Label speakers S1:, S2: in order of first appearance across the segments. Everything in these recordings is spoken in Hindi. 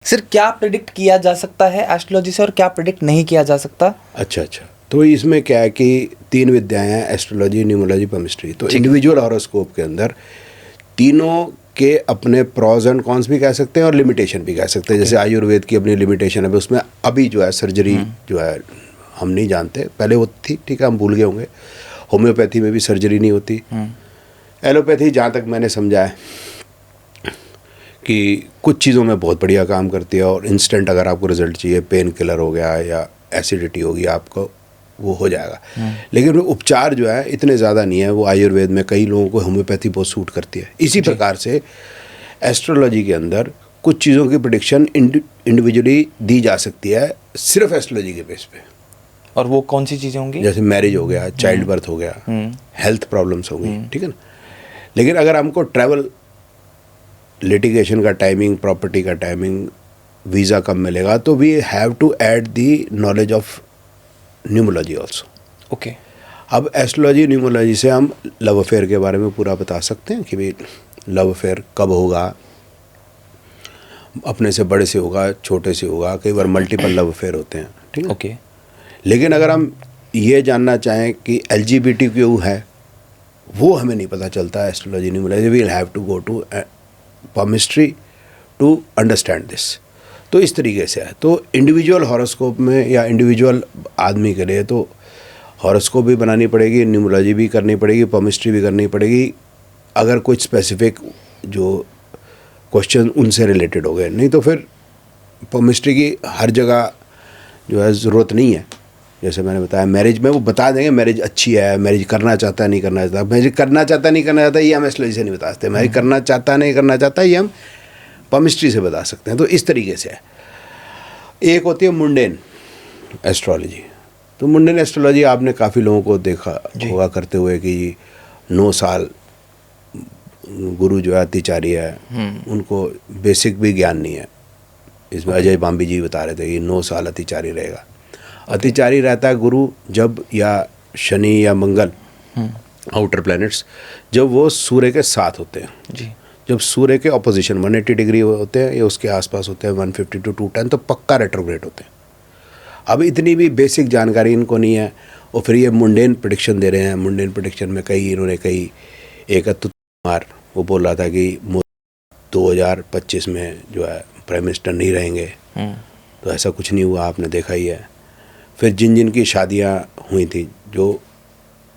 S1: सर क्या प्रिडिक्ट किया जा सकता है एस्ट्रोलॉजी से और क्या प्रिडिक्ट नहीं किया जा सकता?
S2: अच्छा, तो इसमें क्या है कि 3 विद्याएं हैं, एस्ट्रोलॉजी, न्यूमरोलॉजी, केमिस्ट्री। तो इंडिविजुअल हॉरोस्कोप के अंदर तीनों के अपने प्रॉज एंड कॉन्स भी कह सकते हैं और लिमिटेशन भी कह सकते हैं। जैसे आयुर्वेद की अपनी लिमिटेशन है, उसमें अभी जो है सर्जरी जो है हम नहीं जानते, पहले वो थी, ठीक है, हम भूल गए होंगे। होम्योपैथी में भी सर्जरी नहीं होती। एलोपैथी जहाँ तक मैंने समझा है कि कुछ चीज़ों में बहुत बढ़िया काम करती है और इंस्टेंट अगर आपको रिजल्ट चाहिए, पेन किलर हो गया या एसिडिटी होगी, आपको वो हो जाएगा। लेकिन वो उपचार जो है इतने ज़्यादा नहीं है। वो आयुर्वेद में कई लोगों को होम्योपैथी बहुत सूट करती है। इसी प्रकार से एस्ट्रोलॉजी के अंदर कुछ चीज़ों की प्रेडिक्शन इंडिविजुअली दी जा सकती है सिर्फ एस्ट्रोलॉजी के बेस पे।
S1: और वो कौन सी चीज़ें होंगी? जैसे
S2: मैरिज हो गया, चाइल्ड बर्थ हो गया, हेल्थ प्रॉब्लम्स हो गई, ठीक है ना। लेकिन अगर हमको ट्रैवल, लिटिगेशन का टाइमिंग, प्रॉपर्टी का टाइमिंग, वीज़ा कब मिलेगा, तो we have to add the knowledge of numerology also.
S1: Okay.
S2: अब एस्ट्रोलॉजी, न्यूमरोलॉजी से हम लव अफेयर के बारे में पूरा बता सकते हैं कि भाई लव अफेयर कब होगा, अपने से बड़े से होगा, छोटे से होगा, कई बार मल्टीपल लव अफेयर होते हैं, ठीक है।
S1: ओके।
S2: लेकिन अगर हम ये जानना चाहें कि LGBTQ है, वो हमें नहीं पता चलता astrology, numerology. We will have to go to chemistry to understand this. तो इस तरीके से है। तो इंडिविजुअल हॉरोस्कोप में या इंडिविजुअल आदमी के लिए तो हॉरोस्कोप भी बनानी पड़ेगी, न्यूमरोलॉजी भी करनी पड़ेगी, केमिस्ट्री भी करनी पड़ेगी, अगर कुछ स्पेसिफिक जो क्वेश्चन उनसे रिलेटेड हो गए। नहीं तो फिर केमिस्ट्री की हर जगह जो है ज़रूरत नहीं है। जैसे मैंने बताया, मैरिज में वो बता देंगे मैरिज अच्छी है, मैरिज करना चाहता है, नहीं करना चाहता। मैरिज करना चाहता, नहीं करना चाहता, ये हम एस्ट्रोलॉजी से नहीं बता सकते। मैरिज करना चाहता, नहीं करना चाहता, ये हम केमिस्ट्री से बता सकते हैं। तो इस तरीके से है। एक होती है मुंडेन एस्ट्रोलॉजी। तो मुंडेन एस्ट्रोलॉजी आपने काफ़ी लोगों को देखा होगा करते हुए कि 9 साल गुरु जो है अतिचारी है, उनको बेसिक भी ज्ञान नहीं है। इसमें अजय बाम्बी जी बता रहे थे कि 9 साल अतिचारी रहेगा। अतिचारी रहता है गुरु जब, या शनि या मंगल, आउटर प्लैनेट्स, जब वो सूर्य के साथ होते हैं जी। जब सूर्य के ऑपोजिशन 180 डिग्री होते हैं या उसके आसपास होते हैं, 150 to 210, तो पक्का रेट्रोग्रेड होते हैं। अब इतनी भी बेसिक जानकारी इनको नहीं है और फिर ये मुंडेन प्रेडिक्शन दे रहे हैं। मुंडेन प्रेडिक्शन में इन्होंने कई, एक अतुल कुमार वो बोल रहा था कि 2025 में जो है प्राइम मिनिस्टर नहीं रहेंगे, तो ऐसा कुछ नहीं हुआ, आपने देखा ही है। फिर जिन जिन की शादियाँ हुई थी, जो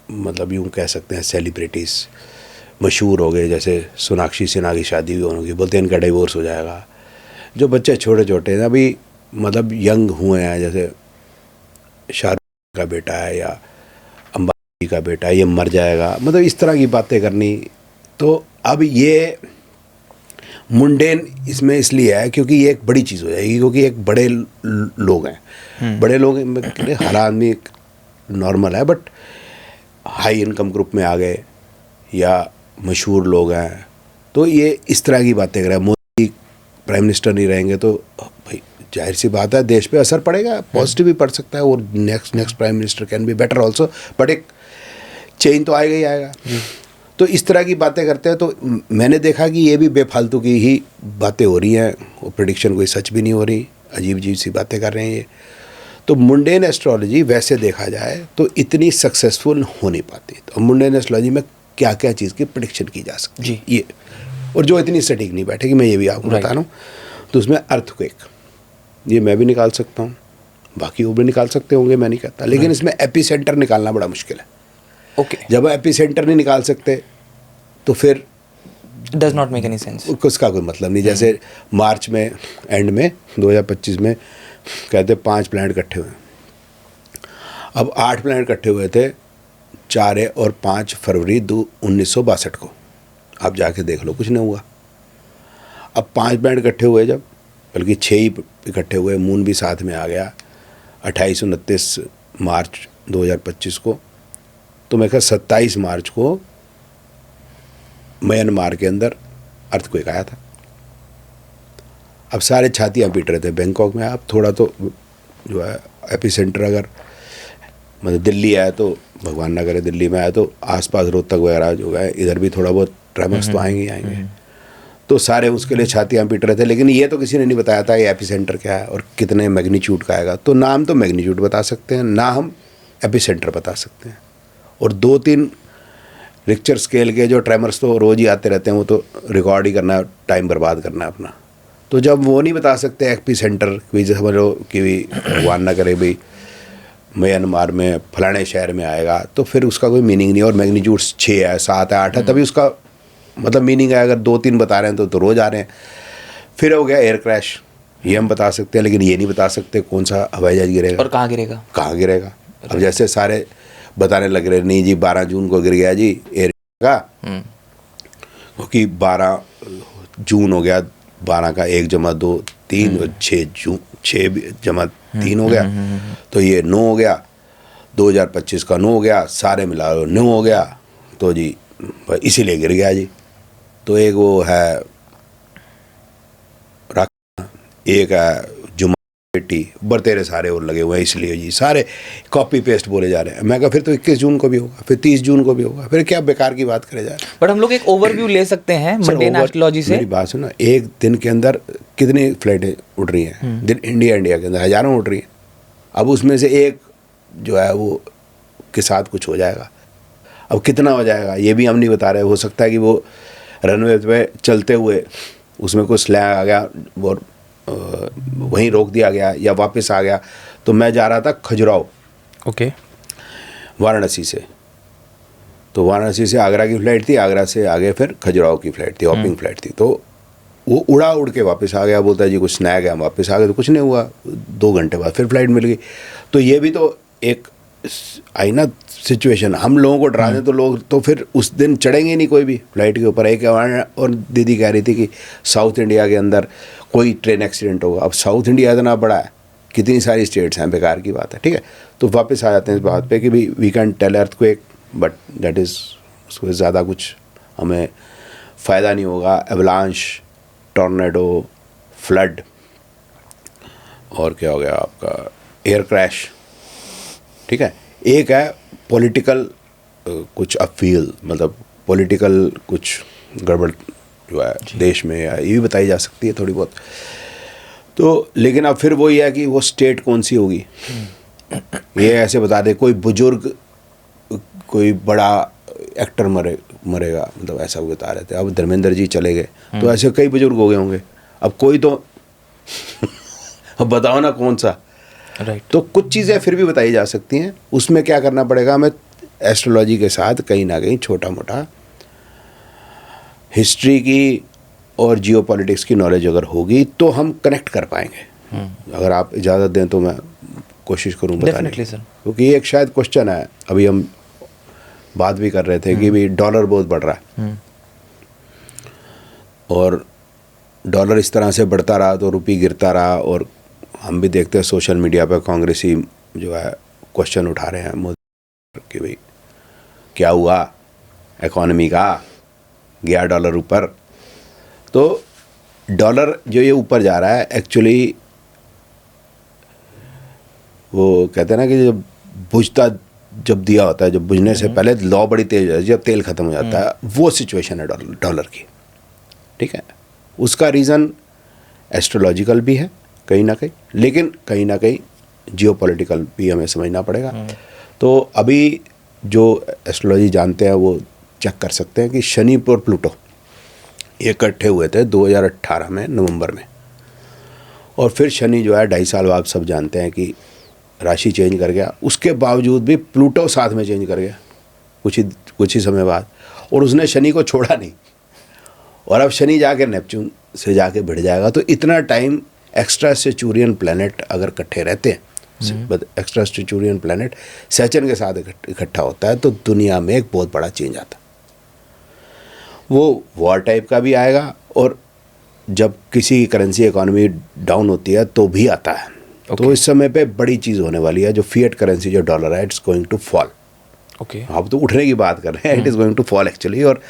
S2: मतलब यूँ कह सकते हैं सेलिब्रिटीज़ मशहूर हो गए, जैसे सोनाक्षी सिन्हा की शादी हुई उनकी, बोलते हैं इनका डिवोर्स हो जाएगा। जो बच्चे छोटे छोटे हैं अभी, मतलब यंग हुए हैं, जैसे शाहरुख का बेटा है या अंबानी का बेटा है, ये मर जाएगा, मतलब इस तरह की बातें करनी। तो अब ये मुंडेन इसमें इसलिए है क्योंकि ये एक बड़ी चीज़ हो जाएगी, क्योंकि एक बड़े लोग हैं। बड़े लोग हर आदमी नॉर्मल है, बट हाई इनकम ग्रुप में आ गए या मशहूर लोग हैं, तो ये इस तरह की बातें कर रहे हैं। मोदी प्राइम मिनिस्टर नहीं रहेंगे तो भाई जाहिर सी बात है देश पे असर पड़ेगा, पॉजिटिव भी पड़ सकता है, और next prime minister can be better also, but एक चेंज तो आएगा ही आएगा। तो इस तरह की बातें करते हैं। तो मैंने देखा कि ये भी बेफालतू की ही बातें हो रही हैं, वो प्रेडिक्शन कोई सच भी नहीं हो रही, अजीब अजीब सी बातें कर रहे हैं ये। तो मुंडेन एस्ट्रोलॉजी वैसे देखा जाए तो इतनी सक्सेसफुल हो नहीं पाती। तो मुंडेन एस्ट्रोलॉजी में क्या क्या चीज़ की प्रेडिक्शन की जा सकती है ये, और जो इतनी सटीक नहीं बैठेगी, मैं ये भी आपको बता रहा हूँ। तो उसमें अर्थक्वेक, ये मैं भी निकाल सकता हूँ, बाकी वो भी निकाल सकते होंगे, मैं नहीं कहता। लेकिन इसमें एपी सेंटर निकालना बड़ा मुश्किल है।
S1: ओके।
S2: जब एपी सेंटर नहीं निकाल सकते तो फिर
S1: does not make any sense,
S2: उसका कोई मतलब नहीं। जैसे मार्च में एंड में 2025 में कहते 5 प्लैनेट इकट्ठे हुए, अब 8 प्लैनेट इकट्ठे हुए थे 4 और 5 फरवरी 1962 को। आप जाके देख लो, कुछ नहीं हुआ। अब 5 प्लैनेट इकट्ठे हुए जब, बल्कि 6 ही इकट्ठे हुए, मून भी साथ में आ गया 28-29 मार्च 2025 को। तो मैं कहा 27 मार्च को म्यांमार के अंदर अर्थक्वेक आया था। अब सारे छातियाँ पीट रहे थे बैंकॉक में। अब थोड़ा तो जो है एपी सेंटर अगर मतलब दिल्ली आया तो भगवान ना करे, दिल्ली में आया तो आसपास रोहतक वगैरह जो है इधर भी थोड़ा बहुत ट्रेमर्स तो आएंगे ही आएंगे। तो सारे उसके लिए छातियाँ पीट रहे थे, लेकिन ये तो किसी ने नहीं बताया था ये एपिसेंटर क्या है और कितने मैग्नीट्यूड का आएगा। तो ना हम तो मैग्नीट्यूड बता सकते हैं, ना हम एपिसेंटर बता सकते हैं। और 2-3 रिक्टर स्केल के जो ट्रेमर्स तो रोज़ ही आते रहते हैं, वो तो रिकॉर्ड ही करना है, टाइम बर्बाद करना है अपना। तो जब वो नहीं बता सकते एपिसेंटर की, जैसे समझ लो कि भी भगवान ना करे भाई म्यांमार में फलाने शहर में आएगा, तो फिर उसका कोई मीनिंग नहीं। और मैग्नीट्यूड 6 है, 7 है, 8 है, तभी उसका मतलब मीनिंग है। अगर 2-3 बता रहे हैं तो रोज़ आ रहे हैं। फिर हो गया एयर क्रैश, ये हम बता सकते हैं, लेकिन ये नहीं बता सकते कौन सा हवाई जहाज गिरेगा
S1: और कहाँ गिरेगा।
S2: अब जैसे सारे बताने लग रहे, नहीं जी 12 जून को गिर गया जी एयर का, क्योंकि 12 जून हो गया, 12 का 1 + 2 3 6 जून 6 + 3 हो गया, तो ये 9 हो गया, 2025 का 9 हो गया, सारे मिला 9 हो गया, तो जी इसीलिए गिर गया जी। तो एक वो है एक है जुमा बेटी, बरतेरे सारे और लगे हुए हैं, इसलिए जी सारे कॉपी पेस्ट बोले जा रहे हैं। मैं कहा फिर तो 21 जून को भी होगा, फिर 30 जून को भी होगा, फिर क्या बेकार की बात करे जा रहे हैं।
S1: बट हम लोग एक ओवरव्यू ले सकते हैं मंडेन एस्ट्रोलॉजी से।
S2: मेरी बात सुनो, एक दिन के अंदर कितनी फ्लाइटें उड़ रही हैं दिन, इंडिया के अंदर हज़ारों उड़ रही हैं। अब उसमें से एक जो है वो के साथ कुछ हो जाएगा, अब कितना हो जाएगा ये भी हम नहीं बता रहे। हो सकता है कि वो रनवे पे चलते हुए उसमें कुछ स्लैग आ गया और वहीं रोक दिया गया या वापस आ गया। तो मैं जा रहा था खजुराहो,
S1: ओके,
S2: वाराणसी से, तो वाराणसी से आगरा की फ़्लाइट थी, आगरा से आगे फिर खजुराहो की फ़्लाइट थी, हॉपिंग फ़्लाइट थी। तो वो उड़ के वापस आ गया, बोलता है जी कुछ स्नैग है, हम वापस आ गए। तो कुछ नहीं हुआ, 2 घंटे बाद फिर फ़्लाइट मिल गई। तो ये भी तो एक आई ना सिचुएशन, हम लोगों को डरा दें तो लोग तो फिर उस दिन चढ़ेंगे नहीं कोई भी फ्लाइट के ऊपर। एक और दीदी कह रही थी कि साउथ इंडिया के अंदर कोई ट्रेन एक्सीडेंट होगा। अब साउथ इंडिया इतना बड़ा है, कितनी सारी स्टेट्स हैं, बेकार की बात है, ठीक है। तो वापस आ जाते हैं इस बात पे कि भाई we can tell earthquake, but that is उसको ज़्यादा कुछ हमें फ़ायदा नहीं होगा। एवलांश, टॉर्नेडो, फ्लड, और क्या हो गया आपका एयर क्रैश, ठीक है। एक है पॉलिटिकल कुछ अपील, मतलब पॉलिटिकल कुछ गड़बड़ जो है देश में, या ये भी बताई जा सकती है थोड़ी बहुत। तो लेकिन अब फिर वही है कि वो स्टेट कौन सी होगी, ये ऐसे बता दे कोई बुजुर्ग, कोई बड़ा एक्टर मरेगा, मतलब ऐसा वो बता रहे थे। अब धर्मेंद्र जी चले गए, तो ऐसे कई बुजुर्ग हो गए होंगे, अब कोई तो अब बताओ ना कौन सा,
S1: राइट।
S2: तो कुछ चीज़ें फिर भी बताई जा सकती हैं। उसमें क्या करना पड़ेगा हमें, एस्ट्रोलॉजी के साथ कहीं ना कहीं छोटा मोटा हिस्ट्री की और जियोपॉलिटिक्स की नॉलेज अगर होगी तो हम कनेक्ट कर पाएंगे। अगर आप इजाज़त दें तो मैं कोशिश करूं बताने की, क्योंकि ये एक शायद क्वेश्चन है, अभी हम बात भी कर रहे थे कि भाई डॉलर बहुत बढ़ रहा है, और डॉलर इस तरह से बढ़ता रहा तो रुपये गिरता रहा। और हम भी देखते हैं सोशल मीडिया पर कांग्रेसी जो है क्वेश्चन उठा रहे हैं मोदी कि भाई क्या हुआ इकॉनमी का, गया डॉलर ऊपर। तो डॉलर जो ये ऊपर जा रहा है एक्चुअली, वो कहते हैं ना कि जब बुझता जब दिया होता है, जब बुझने से पहले लौ बड़ी तेज हो जाती है, जब तेल ख़त्म हो जाता है, वो सिचुएशन है डॉलर की, ठीक है। उसका रीज़न एस्ट्रोलॉजिकल भी है कहीं ना कहीं, लेकिन कहीं ना कहीं जियोपॉलिटिकल भी हमें समझना पड़ेगा। तो अभी जो एस्ट्रोलॉजी जानते हैं वो चेक कर सकते हैं कि शनि और प्लूटो ये इकट्ठे हुए थे 2018 में नवंबर में, और फिर शनि जो है 2.5 साल बाद सब जानते हैं कि राशि चेंज कर गया। उसके बावजूद भी प्लूटो साथ में चेंज कर गया कुछ ही समय बाद, और उसने शनि को छोड़ा नहीं। और अब शनि जाके नेपच्यून से जाके भिड़ जाएगा। तो इतना टाइम एक्स्ट्रा सेचुरियन प्लैनेट अगर इकट्ठे रहते हैं, एक्स्ट्रा सेचुरियन प्लैनेट सैचन के साथ इकट्ठा होता है, तो दुनिया में एक बहुत बड़ा चेंज आता है। वो वॉर टाइप का भी आएगा, और जब किसी करेंसी इकोनॉमी डाउन होती है तो भी आता है। तो इस समय पे बड़ी चीज़ होने वाली है, जो फिएट करेंसी जो डॉलर है, it's going to fall.
S1: Okay,
S2: आप तो उठने की बात कर रहे हैं, it is going to fall actually. और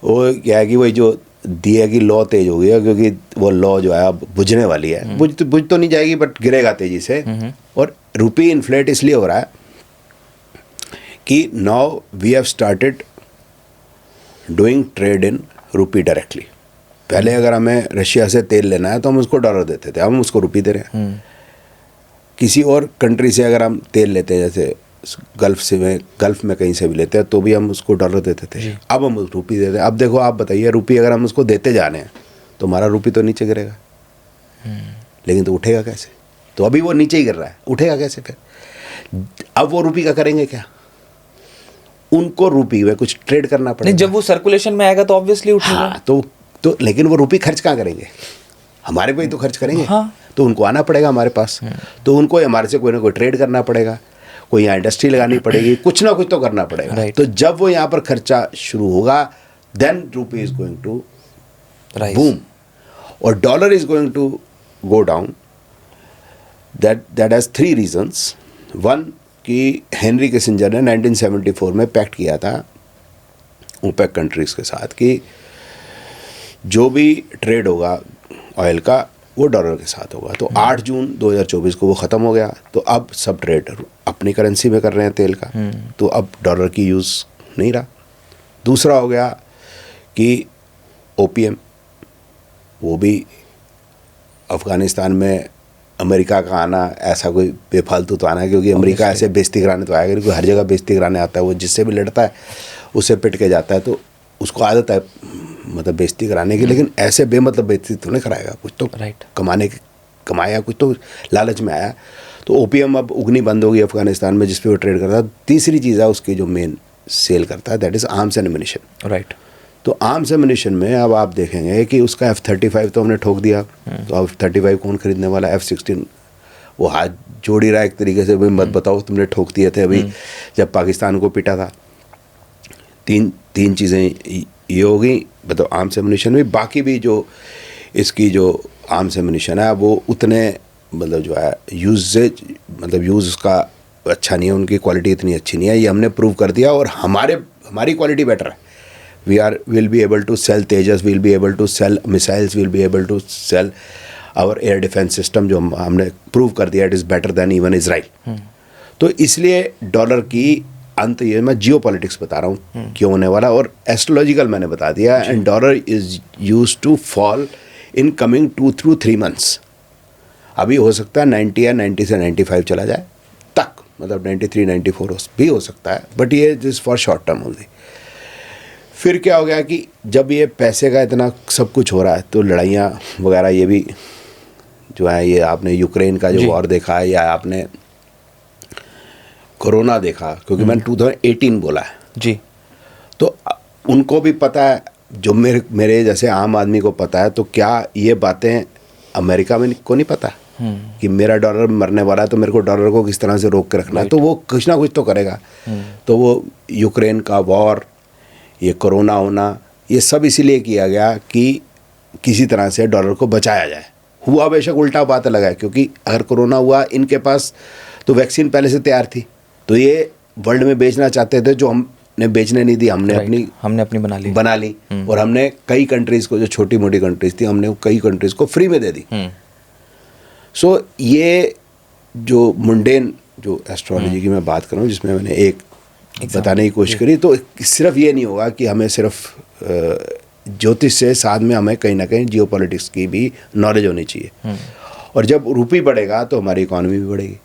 S2: वो क्या है कि वही जो दिए की लौ तेज हो गई है, क्योंकि वो लौ जो है अब बुझने वाली है। बुझ तो नहीं जाएगी, बट गिरेगा तेजी से। और रुपी इन्फ्लेट इसलिए हो रहा है कि now we have started doing trade in rupee directly. पहले अगर हमें रशिया से तेल लेना है तो हम उसको डॉलर देते थे, अब हम उसको रुपये दे रहे हैं। किसी और कंट्री से अगर हम तेल लेते हैं, जैसे गल्फ में कहीं से भी लेते हैं, तो भी हम उसको डॉलर देते थे, अब हम रुपये देते हैं। अब देखो, आप बताइए, रुपये अगर हम उसको देते जाने हैं तो हमारा रुपये तो नीचे गिरेगा, लेकिन तो उठेगा कैसे? तो अभी वो नीचे ही गिर रहा है, उठेगा कैसे फिर? अब वो रुपये का करेंगे क्या? उनको रुपये में कुछ ट्रेड करना पड़ेगा।
S1: नहीं, जब वो सर्कुलेशन में आएगा तो ऑब्वियसली उठेगा।
S2: हाँ, तो लेकिन वो रुपये खर्च कहाँ करेंगे? हमारे पे ही तो खर्च करेंगे।
S1: हाँ।
S2: तो उनको आना पड़ेगा हमारे पास, तो उनको हमारे से कोई ना कोई ट्रेड करना पड़ेगा, कोई यहाँ इंडस्ट्री लगानी पड़ेगी, कुछ ना कुछ तो करना पड़ेगा। तो जब वो यहाँ पर खर्चा शुरू होगा, देन रुपये इज गोइंग टू बूम और dollar is going to go down. That has 3 reasons. One, कि हेनरी किसिंजर ने 1974 में पैक्ट किया था ओपेक कंट्रीज़ के साथ कि जो भी ट्रेड होगा ऑयल का वो डॉलर के साथ होगा। तो 8 जून 2024 को वो ख़त्म हो गया। तो अब सब ट्रेड अपनी करेंसी में कर रहे हैं तेल का, तो अब डॉलर की यूज़ नहीं रहा। दूसरा हो गया कि ओपीएम, वो भी अफ़गानिस्तान में अमेरिका का आना, ऐसा कोई बेफालतू तो आना है, क्योंकि अमेरिका ऐसे बेइज्जती कराने तो आएगा, क्योंकि हर जगह बेइज्जती कराने आता है। वो जिससे भी लड़ता है उससे पिट के जाता है, तो उसको आदत है मतलब बेइज्जती कराने की। लेकिन ऐसे बेमतलब बेइज्जती तो नहीं कराएगा, कुछ तो कमाया, कुछ तो लालच में आया। तो ओपीएम अब उगनी बंद होगी अफगानिस्तान में, जिस पे वो ट्रेड करता है। तीसरी चीज़ है उसकी जो मेन सेल करता है, that is arms and ammunition.
S1: Right.
S2: तो आर्म्स एमिनिशन में अब आप देखेंगे कि उसका F-35 तो हमने ठोक दिया, तो अब F-35 कौन खरीदने वाला? F-16 वो हाथ जोड़ ही रहा है एक तरीके से, भाई मत बताओ तुमने ठोक दिए थे अभी जब पाकिस्तान को पिटा था। तीन चीज़ें ये हो गई, मतलब आर्म्स एमिनिशन में। बाकी भी जो इसकी जो आर्म्स एमिनिशन है वो उतने मतलब जो है यूज़ उसका अच्छा नहीं है, उनकी क्वालिटी इतनी अच्छी नहीं है, ये हमने प्रूव कर दिया। और हमारी क्वालिटी बेटर है। we'll be able to sell Tejas, we'll be able to sell missiles, we'll be able to sell our air defense system, जो हमने प्रूव कर दिया, it is better than even Israel. तो इसलिए डॉलर की अंत, ये मैं जियो पॉलिटिक्स बता रहा हूँ क्यों होने वाला, और एस्ट्रोलॉजिकल मैंने बता दिया। And dollar is use to fall in coming 2 to 3 months। अभी हो सकता है 90 या 90 से 95 चला जाए तक, मतलब 93, 94 भी हो सकता है, बट ये just for short term only. फिर क्या हो गया कि जब ये पैसे का इतना सब कुछ हो रहा है, तो लड़ाइयाँ वगैरह ये भी जो है, ये आपने यूक्रेन का जो वॉर देखा है, या आपने कोरोना देखा, क्योंकि मैंने 2018 बोला है
S1: जी।
S2: तो उनको भी पता है, जो मेरे जैसे आम आदमी को पता है। तो क्या ये बातें अमेरिका में को नहीं पता कि मेरा डॉलर मरने वाला है, तो मेरे को डॉलर को किस तरह से रोक के रखना है? तो वो कुछ ना कुछ तो करेगा। तो वो यूक्रेन का वॉर, ये कोरोना होना, ये सब इसीलिए किया गया कि किसी तरह से डॉलर को बचाया जाए। हुआ बेशक उल्टा, बात अलग है, क्योंकि अगर कोरोना हुआ, इनके पास तो वैक्सीन पहले से तैयार थी, तो ये वर्ल्ड में बेचना चाहते थे, जो हमने बेचने नहीं दी, हमने अपनी बना ली। और हमने कई कंट्रीज़ को, जो छोटी मोटी कंट्रीज़ थी, हमने कई कंट्रीज़ को फ्री में दे दी। सो ये जो मुंडेन जो एस्ट्रोलॉजी की मैं बात कर रहा हूँ, जिसमें मैंने एक बताने की कोशिश करी, तो सिर्फ ये नहीं होगा कि हमें सिर्फ ज्योतिष से, साथ में हमें कहीं ना कहीं जियोपॉलिटिक्स की भी नॉलेज होनी चाहिए। और जब रुपये बढ़ेगा तो हमारी इकॉनमी भी बढ़ेगी।